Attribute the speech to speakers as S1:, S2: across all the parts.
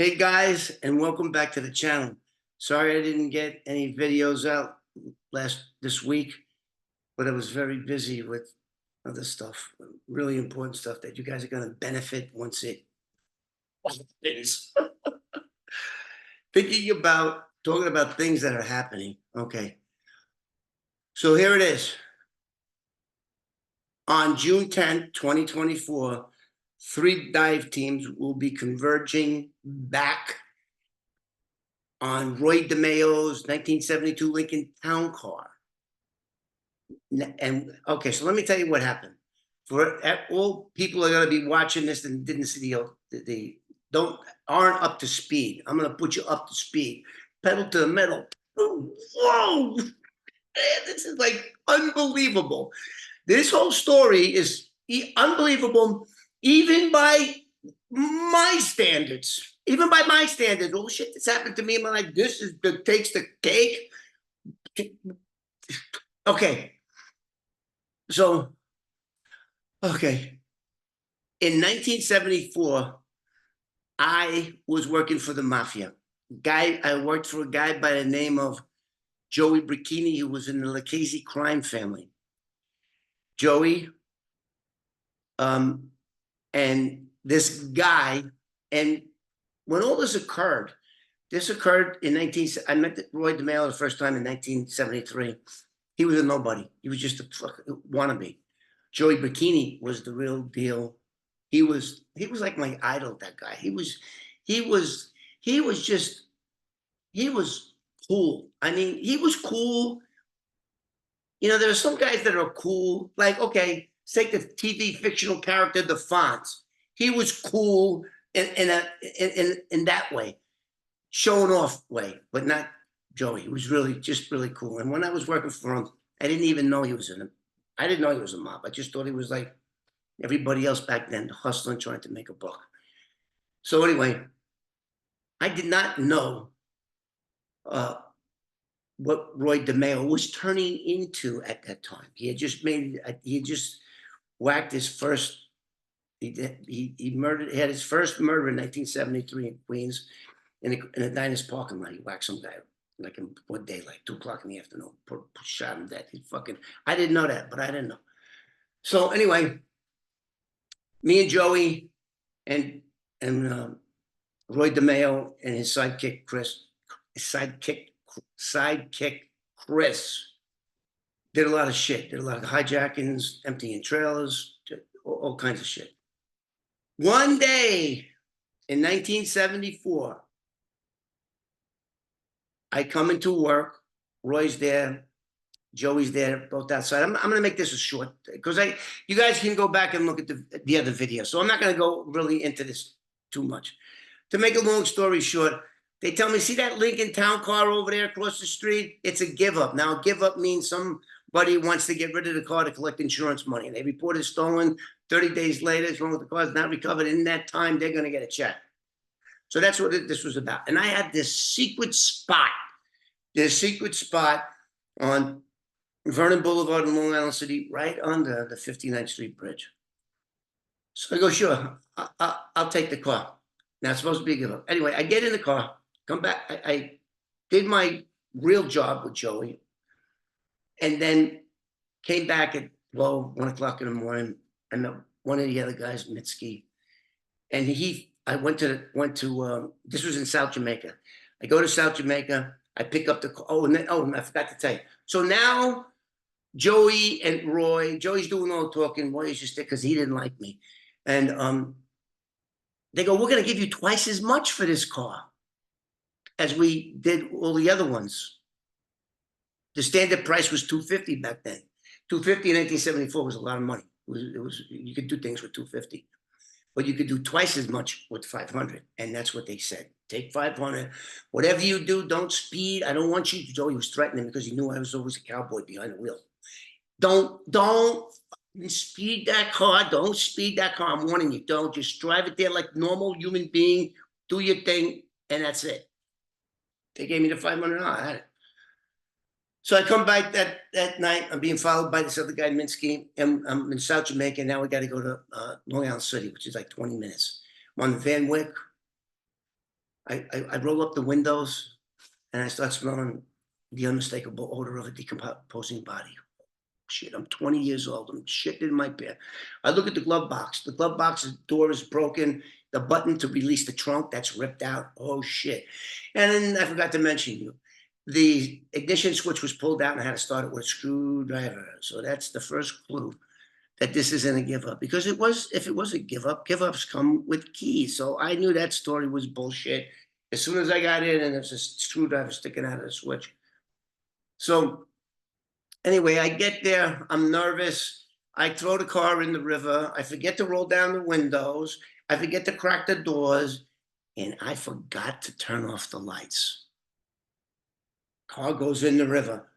S1: Hey guys, and welcome back to the channel. Sorry I didn't get any videos out this week, but I was very busy with other stuff, really important stuff that you guys are going to benefit once it is. Thinking about talking about things that are happening. Okay, so here it is. On June 10th, 2024, 3 dive teams will be converging back on Roy DeMeo's 1972 Lincoln Town Car. And okay, so let me tell you what happened. For all people are going to be watching this and didn't see the don't aren't up to speed. I'm going to put you up to speed. Pedal to the metal. Whoa! Man, this is like unbelievable. This whole story is unbelievable, even by my standards. Even by my standards, oh shit, this happened to me in my life. This is the takes the cake. Okay, so okay, in 1974, I was working for the mafia. I worked for a guy by the name of Joey Bricchini, who was in the Lucchese crime family. Joey, and this guy, and when all this occurred in I met Roy DeMeo the first time in 1973. He was a nobody. He was just a wannabe. Joey Bikini was the real deal. He was like my idol, that guy. He was cool. I mean, he was cool. You know, there are some guys that are cool. Like, okay, take the TV fictional character, the Fonz. He was cool in that way, showing off way, but not Joey. He was really cool. And when I was working for him, I didn't even know he was in him. I didn't know he was a mob. I just thought he was like everybody else back then, hustling, trying to make a buck. So anyway, I did not know what Roy DeMeo was turning into at that time. He had just whacked his first. He murdered. He had his first murder in 1973 in Queens, in a diner's parking lot. He whacked some guy like in one day, like 2 o'clock in the afternoon. Shot him dead. He fucking. I didn't know that, but I didn't know. So anyway, me and Joey and Roy DeMeo and his sidekick Chris did a lot of shit. Did a lot of hijackings, emptying trailers, all kinds of shit. One day in 1974, I come into work. Roy's there, Joey's there, both outside. I'm going to make this a short, because you guys can go back and look at the other video. So I'm not going to go really into this too much. To make a long story short, they tell me, see that Lincoln Town Car over there across the street? It's a give up. Now, a give up means somebody wants to get rid of the car to collect insurance money. And they report it stolen. 30 days later, it's wrong with the car, it's not recovered. In that time, they're going to get a check. So that's what this was about. And I had this secret spot on Vernon Boulevard in Long Island City, right under the 59th Street Bridge. So I go, sure, I'll take the car. Now, it's supposed to be a give up. Anyway, I get in the car, come back. I did my real job with Joey, and then came back at 1 o'clock in the morning. I met one of the other guys, Mitski, and I went to this was in South Jamaica. I go to South Jamaica. I pick up the car. And I forgot to tell you. So now Joey and Roy, Joey's doing all the talking. Roy's just there because he didn't like me. And they go, we're going to give you twice as much for this car as we did all the other ones. The standard price was $250 back then. $250 in 1974 was a lot of money. It was you could do things with $250, but you could do twice as much with $500, and that's what they said. Take $500. Whatever you do, don't speed. I don't want you to. Joey was threatening because he knew I was always a cowboy behind the wheel. Don't speed that car. Don't speed that car. I'm warning you. Don't. Just drive it there like normal human being. Do your thing, and that's it. They gave me the $500. I had it. So I come back that night. I'm being followed by this other guy, Minsky, and I'm in South Jamaica. Now we got to go to Long Island City, which is like 20 minutes. I'm on the Van Wick. I roll up the windows and I start smelling the unmistakable odor of a decomposing body. Shit, I'm 20 years old. I'm shitting in my pants. I look at the glove box. The glove box's door is broken. The button to release the trunk, that's ripped out. Oh, shit. And then I forgot to mention you. The ignition switch was pulled out and I had to start it with a screwdriver. So that's the first clue that this isn't a give up. Because if it was a give ups come with keys. So I knew that story was bullshit as soon as I got in and there's a screwdriver sticking out of the switch. So anyway, I get there. I'm nervous. I throw the car in the river. I forget to roll down the windows. I forget to crack the doors. And I forgot to turn off the lights. Car goes in the river.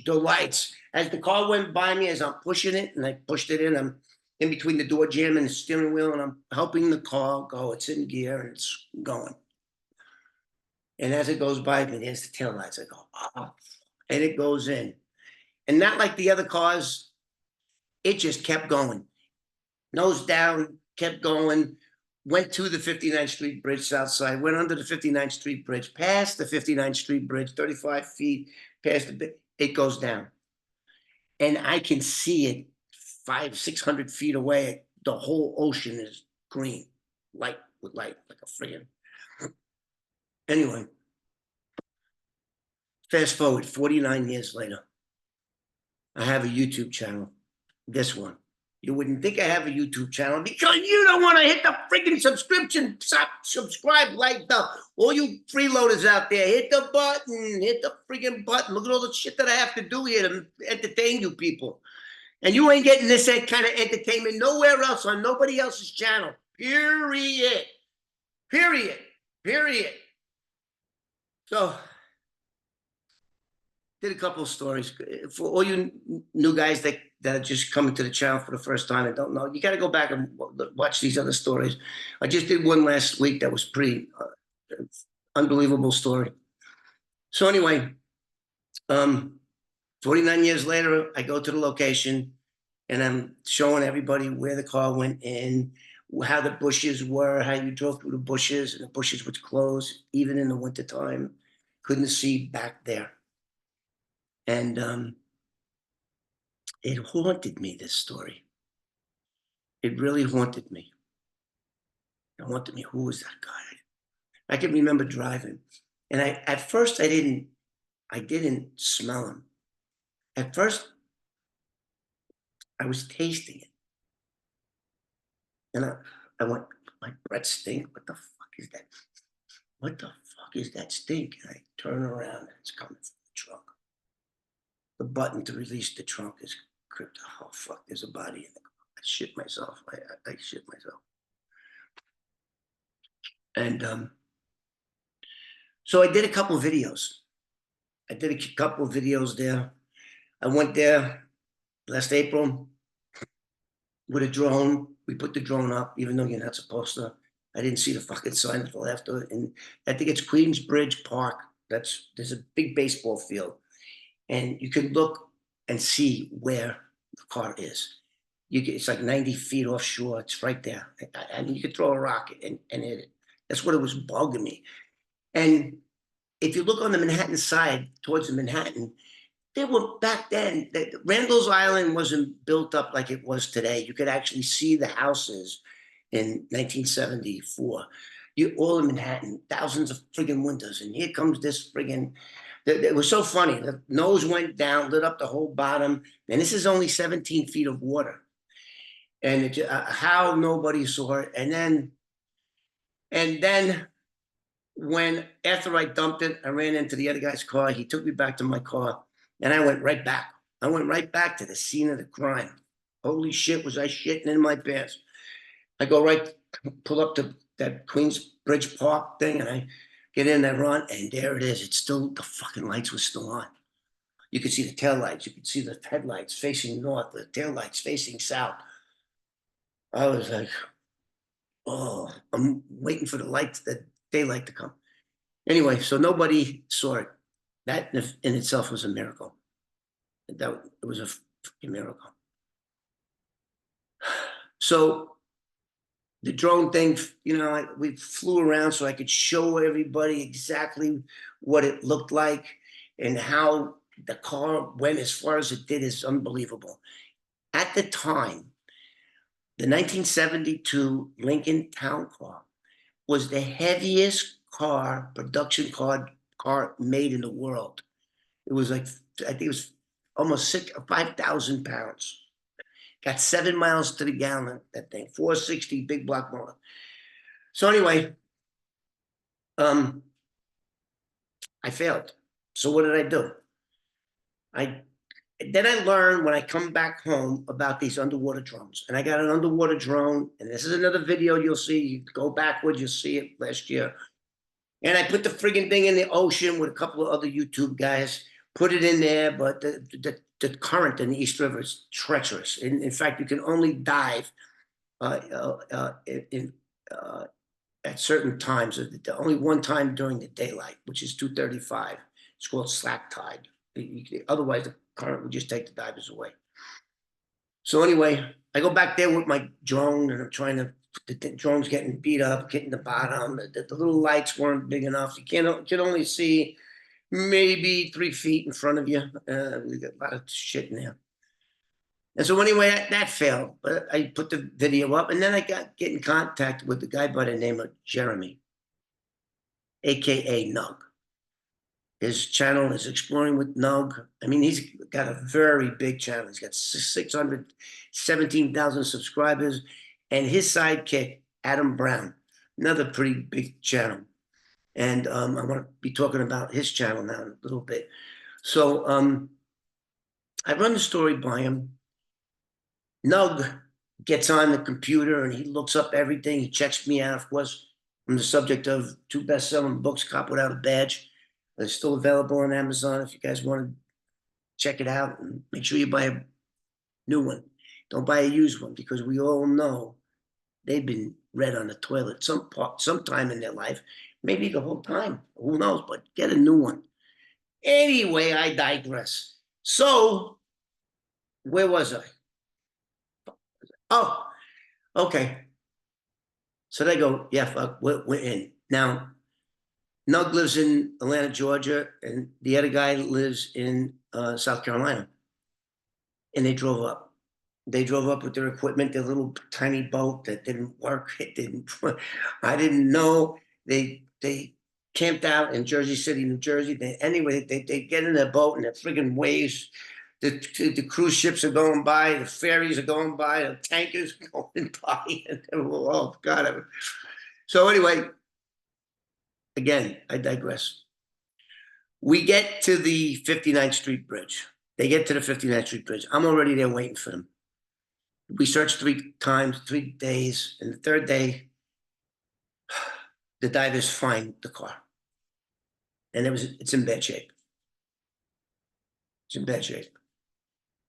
S1: The lights. As the car went by me, as I'm pushing it, and I pushed it in, I'm in between the door jamb and the steering wheel, and I'm helping the car go. It's in gear, and it's going. And as it goes by me, there's the taillights. I go, oh, and it goes in. And not like the other cars, it just kept going. Nose down, kept going, went to the 59th Street Bridge south side, went under the 59th Street Bridge, past the 59th Street Bridge, 35 feet past it goes down. And I can see it 500-600 feet away. The whole ocean is green, light with light, like a friggin'. Anyway, fast forward 49 years later. I have a YouTube channel, this one. You wouldn't think I have a YouTube channel because you don't want to hit the freaking subscribe, like all you freeloaders out there, hit the freaking button. Look at all the shit that I have to do here to entertain you people. And you ain't getting this kind of entertainment nowhere else on nobody else's channel, period. So, did a couple of stories. For all you new guys that are just coming to the channel for the first time and don't know, you got to go back and watch these other stories. I just did one last week that was pretty unbelievable story. So anyway, 49 years later, I go to the location and I'm showing everybody where the car went in, how the bushes were, how you drove through the bushes, and the bushes would close even in the wintertime. Couldn't see back there. And it haunted me, this story. It really haunted me. It haunted me. Who was that guy? I can remember driving. And at first I didn't smell him. At first, I was tasting it. And I went, my breath stink. What the fuck is that? What the fuck is that stink? And I turn around and it's coming from the trunk. The button to release the trunk is gripped. Oh, fuck, there's a body in the car. I shit myself. I shit myself. And so I did a couple of videos. There. I went there last April with a drone. We put the drone up, even though you're not supposed to. I didn't see the fucking sign until after. And I think it's Queensbridge Park. There's a big baseball field. And you can look and see where the car is. It's like 90 feet offshore. It's right there. I mean, you could throw a rock and hit it. That's what it was bugging me. And if you look on the Manhattan side, towards the Manhattan, there were back then, Randall's Island wasn't built up like it was today. You could actually see the houses in 1974. All in Manhattan, thousands of friggin' windows. And here comes this friggin', it was so funny. The nose went down, lit up the whole bottom. And this is only 17 feet of water. And how nobody saw it. And then when after I dumped it, I ran into the other guy's car. He took me back to my car. And I went right back. I went right back to the scene of the crime. Holy shit, was I shitting in my pants. I go pull up to that Queensbridge Park thing, and I get in, I run, and there it is. It's still, the fucking lights were still on. You could see the taillights. You could see the headlights facing north, the taillights facing south. I was like, oh, I'm waiting for the daylight to come. Anyway, so nobody saw it. That in itself was a miracle. It was a fucking miracle. So the drone thing, you know, we flew around so I could show everybody exactly what it looked like and how the car went as far as it did is unbelievable. At the time, the 1972 Lincoln Town Car was the heaviest car made in the world. It was like, I think it was almost 5,000 pounds. Got 7 miles to the gallon, that thing, 460 big block motor. So anyway, I failed. So what did I do? Then I learned when I come back home about these underwater drones. And I got an underwater drone, and this is another video you'll see. You go backwards, you'll see it last year. And I put the friggin' thing in the ocean with a couple of other YouTube guys, put it in there, but the current in the East River is treacherous. In fact, you can only dive at certain times. Only one time during the daylight, which is 2:35. It's called slack tide. Otherwise, the current would just take the divers away. So anyway, I go back there with my drone, and I'm trying to. The drone's getting beat up, getting the bottom. The little lights weren't big enough. You can only see maybe 3 feet in front of you. We got a lot of shit in there. And so anyway, that failed. But I put the video up, and then I get in contact with the guy by the name of Jeremy, aka Nug. His channel is Exploring with Nug. I mean, he's got a very big channel. He's got 617,000 subscribers. And his sidekick, Adam Brown, another pretty big channel. And I want to be talking about his channel now in a little bit. So I run the story by him. Nug gets on the computer and he looks up everything. He checks me out, of course. I'm the subject of 2 best-selling books, Cop Without a Badge. They're still available on Amazon if you guys want to check it out. And make sure you buy a new one. Don't buy a used one, because we all know they've been read on the toilet sometime in their life, maybe the whole time. Who knows? But get a new one. Anyway, I digress. So, where was I? Oh, okay. So they go, yeah, fuck, we're in. Now, Nug lives in Atlanta, Georgia, and the other guy lives in South Carolina. And they drove up. They drove up with their equipment, their little tiny boat that didn't work. It didn't. I didn't know. They camped out in Jersey City, New Jersey. Anyway, they get in their boat and the friggin' waves. The cruise ships are going by, the ferries are going by, the tankers are going by. And oh God! So anyway, again, I digress. We get to the 59th Street Bridge. They get to the 59th Street Bridge. I'm already there waiting for them. We searched 3 times, 3 days, and the 3rd day, the divers find the car. And it's in bad shape. It's in bad shape.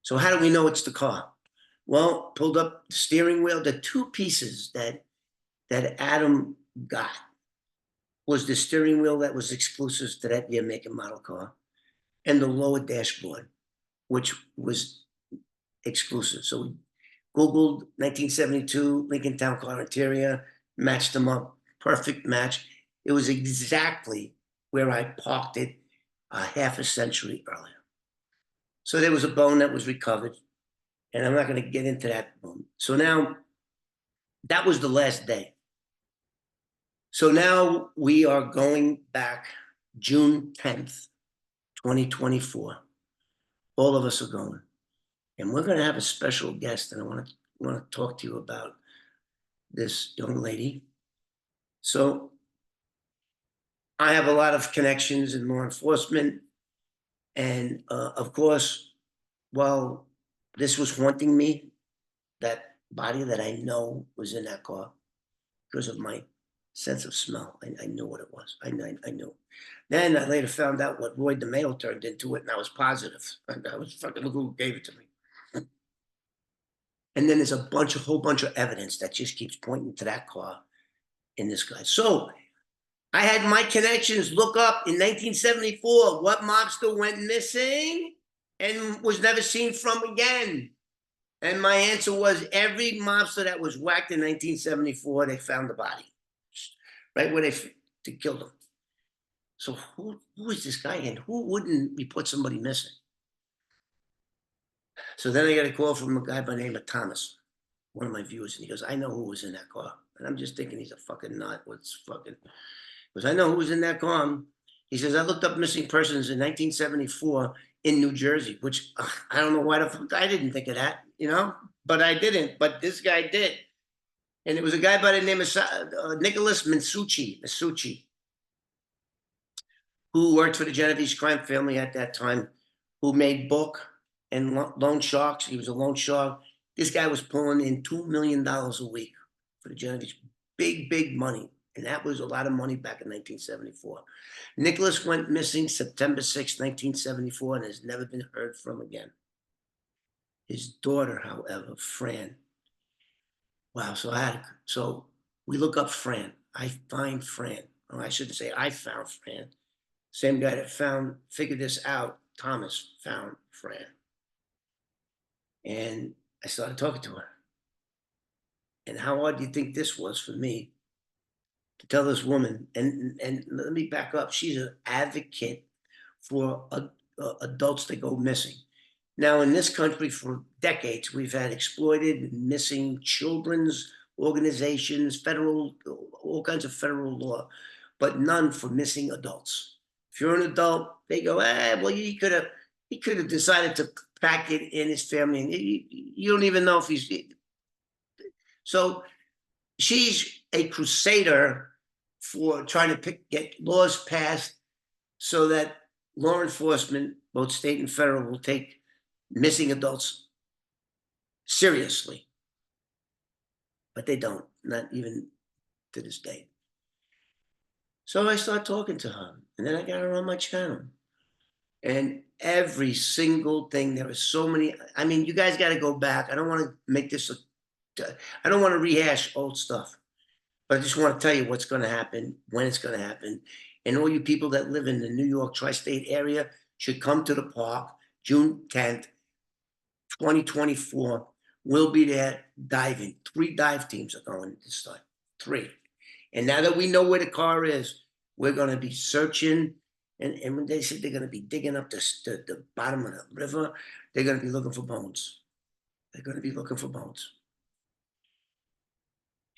S1: So how do we know it's the car? Well, pulled up the steering wheel. The 2 pieces that Adam got was the steering wheel that was exclusive to that year make and model car, and the lower dashboard, which was exclusive. So we Googled 1972 Lincoln Town Car interior, matched them up, perfect match. It was exactly where I parked it a half a century earlier. So there was a bone that was recovered, and I'm not going to get into that bone. So now, that was the last day. So now we are going back June 10th, 2024. All of us are going. And we're going to have a special guest, and I want to talk to you about this young lady. So I have a lot of connections in law enforcement, and of course, while this was haunting me, that body that I know was in that car, because of my sense of smell, I knew what it was. I knew. Then I later found out what Roy DeMeo turned into it, and I was positive. I was fucking, look who gave it to me. And then there's a whole bunch of evidence that just keeps pointing to that car in this guy. So I had my connections look up in 1974 what mobster went missing and was never seen from again. And my answer was every mobster that was whacked in 1974, they found the body, right where they killed him. So who is this guy, and who wouldn't report somebody missing? So then I got a call from a guy by the name of Thomas, one of my viewers, and he goes, "I know who was in that car." And I'm just thinking he's a fucking nut. What's fucking? Because I know who was in that car. He says, "I looked up missing persons in 1974 in New Jersey," which I don't know why the fuck I didn't think of that, but I didn't. But this guy did, and it was a guy by the name of Nicholas Masucci, who worked for the Genovese crime family at that time, who made book and loan sharks. He was a loan shark. This guy was pulling in $2 million a week for the Genovese. Big money. And that was a lot of money back in 1974. Nicholas went missing September 6, 1974, and has never been heard from again. His daughter, however, Fran. Wow, so we look up Fran. I find Fran. Or I shouldn't say I found Fran. Same guy that figured this out, Thomas, found Fran. And I started talking to her. And how hard do you think this was for me to tell this woman? And let me back up. She's an advocate for adults that go missing. Now, in this country, for decades, we've had exploited missing children's organizations, all kinds of federal law, but none for missing adults. If you're an adult, they go, well, he could have decided to pack it in his family, and you don't even know if he's. So she's a crusader for trying to get laws passed so that law enforcement, both state and federal, will take missing adults seriously. But they don't, not even to this day. So I start talking to her, and then I got her on my channel. And every single thing, there are so many. I mean, you guys got to go back. I don't want to make this I don't want to rehash old stuff, but I just want to tell you what's going to happen, when it's going to happen. And all you people that live in the New York tri-state area should come to the park June 10th, 2024. We'll be there diving. 3 dive teams are going to start. 3. And now that we know where the car is, we're going to be searching. And when they said they're going to be digging up the bottom of the river, they're going to be looking for bones. They're going to be looking for bones.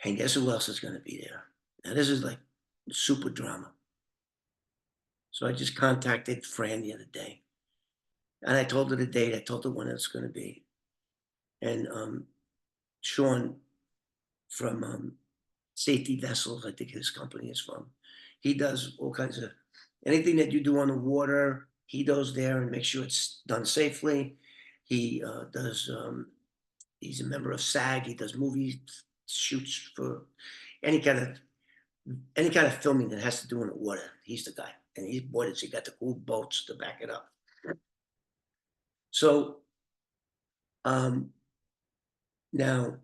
S1: And guess who else is going to be there? Now, this is like super drama. So I just contacted Fran the other day. And I told her the date. I told her when it's going to be. And Sean from Safety Vessels, I think his company is from, he does all kinds of, anything that you do on the water, he goes there and makes sure it's done safely. He does, he's a member of SAG. He does movie shoots for any kind of filming that has to do in the water. He's the guy. And he's bought it, so he got the cool boats to back it up. So now,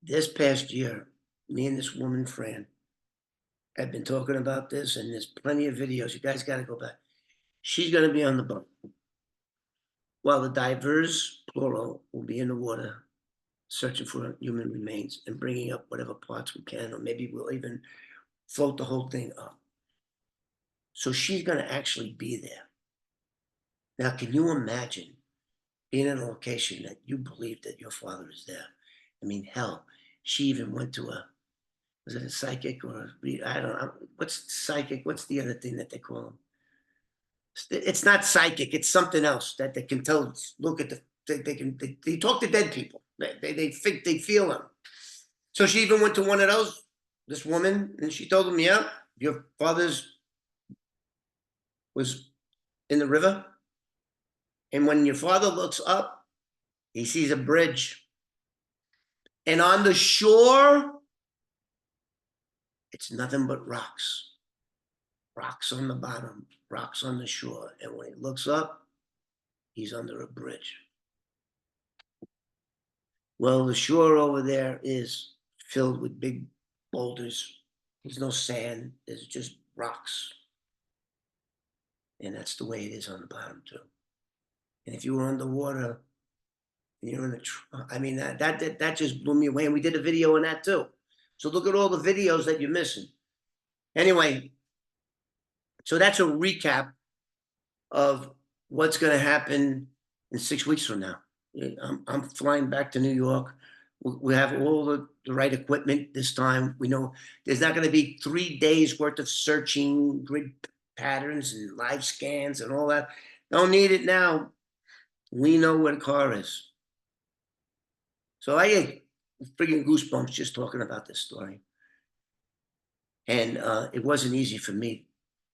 S1: this past year, me and this woman, Fran, have been talking about this, and there's plenty of videos. You guys got to go back. She's going to be on the boat, while the divers, plural, will be in the water searching for human remains and bringing up whatever parts we can, or maybe we'll even float the whole thing up. So she's going to actually be there. Now, can you imagine being in a location that you believe that your father is there? I mean, hell, she even went to was it a psychic or I don't know. What's psychic? What's the other thing that they call them? It's not psychic. It's something else that they can tell. Look at they talk to dead people. They think they feel them. So she even went to one of those, this woman, and she told him, yeah, your father's was in the river. And when your father looks up, he sees a bridge. And on the shore, it's nothing but rocks. Rocks on the bottom, rocks on the shore. And when he looks up, he's under a bridge. Well, the shore over there is filled with big boulders. There's no sand. There's just rocks. And that's the way it is on the bottom, too. And if you were underwater and you're in the I mean, that just blew me away. And we did a video on that too. So look at all the videos that you're missing. Anyway, so that's a recap of what's going to happen in 6 weeks from now. I'm flying back to New York. We have all the right equipment this time. We know there's not going to be 3 days worth of searching grid patterns and live scans and all that. Don't need it now. We know where the car is. So I get friggin' goosebumps just talking about this story. And it wasn't easy for me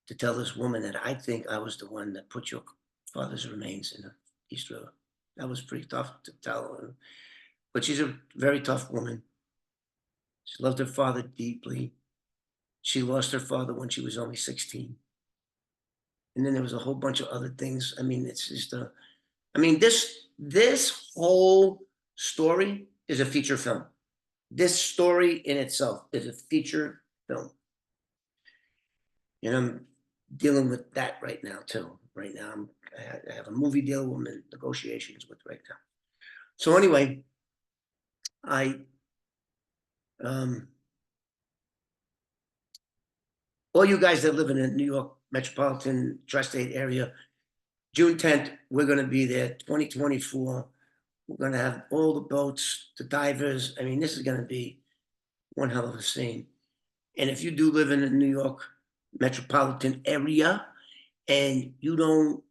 S1: to tell this woman that I think I was the one that put your father's remains in the East River. That was pretty tough to tell her. But she's a very tough woman. She loved her father deeply. She lost her father when she was only 16. And then there was a whole bunch of other things. I mean, it's just this whole story is a feature film. This story in itself is a feature film. And I'm dealing with that right now too. Right now, I have a movie deal I'm in negotiations with right now. So anyway, all you guys that live in the New York metropolitan tri-state area, June 10th, we're going to be there, 2024. We're going to have all the boats, the divers. I mean, this is going to be one hell of a scene. And if you do live in the New York metropolitan area and you don't,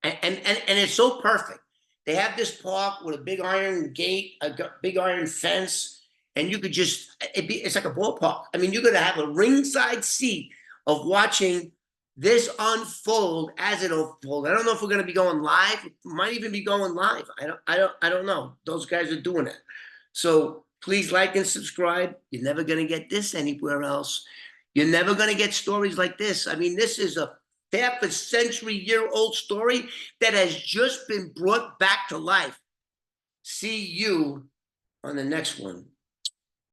S1: and it's so perfect. They have this park with a big iron gate, a big iron fence, and you could just, it's like a ballpark. I mean, you're going to have a ringside seat of watching this unfold as it unfolds. I don't know if we're going to be going live. It might even be going live. I don't know. Those guys are doing it. So please like and subscribe. You're never going to get this anywhere else. You're never going to get stories like this. I mean, this is a half a century-year-old story that has just been brought back to life. See you on the next one.